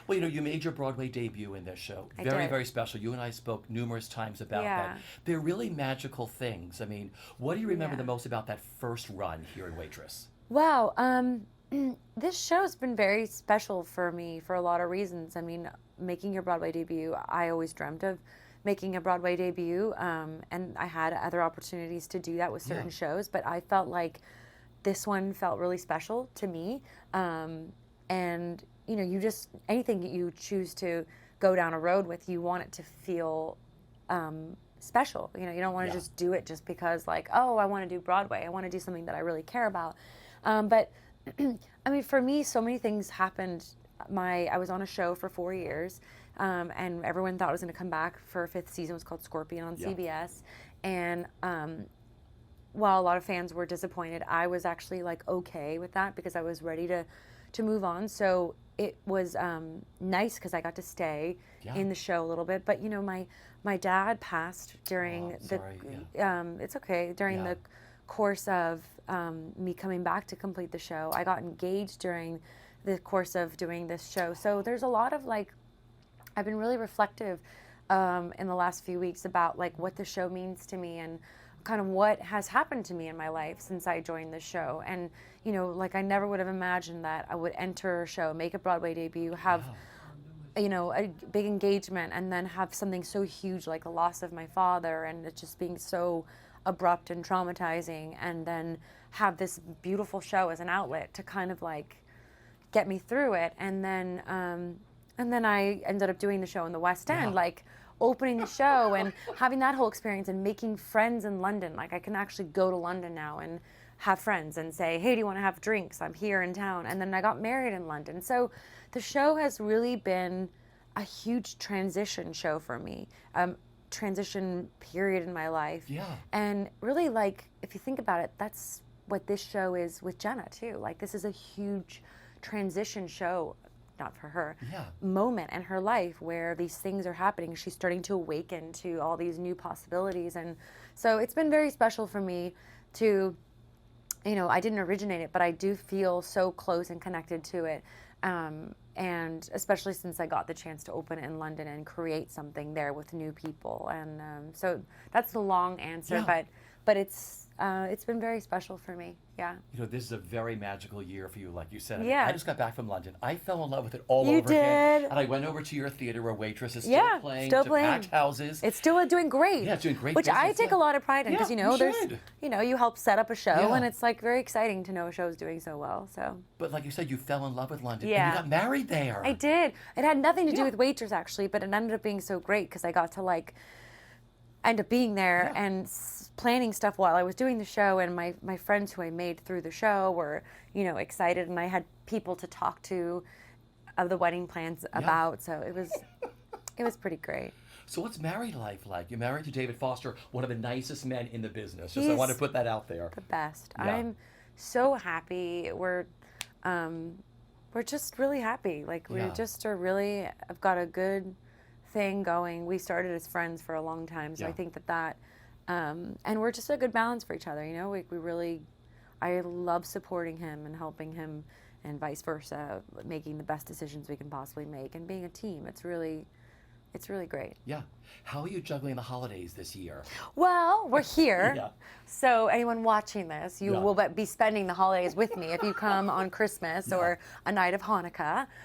Well, you made your Broadway debut in this show. I Very, did. very special. You and I spoke numerous times about Yeah. that. They're really magical things. I mean, what do you remember Yeah. the most about that first run here in Waitress? Wow. This show's been very special for me for a lot of reasons. I mean, making your Broadway debut, I always dreamt of making a Broadway debut, and I had other opportunities to do that with certain shows, but I felt like this one felt really special to me. And you just anything you choose to go down a road with, you want it to feel special. You don't want to just do it just because, like, oh, I want to do Broadway. I want to do something that I really care about. But I mean, for me, so many things happened. I was on a show for 4 years, and everyone thought it was going to come back for a fifth season. It was called Scorpion on CBS, and while a lot of fans were disappointed, I was actually like okay with that because I was ready to move on. So it was nice because I got to stay in the show a little bit. But my dad passed during it's okay, during the course of me coming back to complete the show. I got engaged during the course of doing this show. So there's a lot of I've been really reflective in the last few weeks about what the show means to me and kind of what has happened to me in my life since I joined the show. And I never would have imagined that I would enter a show, make a Broadway debut, have a big engagement, and then have something so huge like the loss of my father, and it just being so abrupt and traumatizing, and then have this beautiful show as an outlet to kind of get me through it. And then I ended up doing the show in the West End, opening the show and having that whole experience and making friends in London. I can actually go to London now and have friends and say, hey, do you want to have drinks? I'm here in town. And then I got married in London. So the show has really been a huge transition show for me, transition period in my life. Yeah. And really, if you think about it, that's what this show is with Jenna too. This is a huge transition show, not for her, moment in her life where these things are happening. She's starting to awaken to all these new possibilities. And so it's been very special for me to, I didn't originate it, but I do feel so close and connected to it. And especially since I got the chance to open it in London and create something there with new people. And so that's the long answer, but it's been very special for me. Yeah. This is a very magical year for you, like you said. Yeah. I just got back from London. I fell in love with it all You over again. did. And I went over to your theater where Waitress is still playing, to packed houses. It's still doing great. Yeah, it's doing great Which business, I take a lot of pride in because, you there's, should. you help set up a show and it's very exciting to know a show's doing so well. So. But like you said, you fell in love with London. Yeah. And you got married there. I did. It had nothing to do with Waitress actually, but it ended up being so great because I got to end up being there and planning stuff while I was doing the show, and my friends who I made through the show were, excited, and I had people to talk to of the wedding plans about, so it was pretty great. So what's married life like? You're married to David Foster, one of the nicest men in the business. Just I want to put that out there. The best. Yeah. I'm so happy. We're just really happy. We just are really, I've got a good thing going. We started as friends for a long time, so I think that and we're just a good balance for each other. We really, I love supporting him and helping him, and vice versa, making the best decisions we can possibly make, and being a team. It's really great. Yeah. How are you juggling the holidays this year? Well, we're here. So anyone watching this, you will be spending the holidays with me if you come on Christmas or a night of Hanukkah.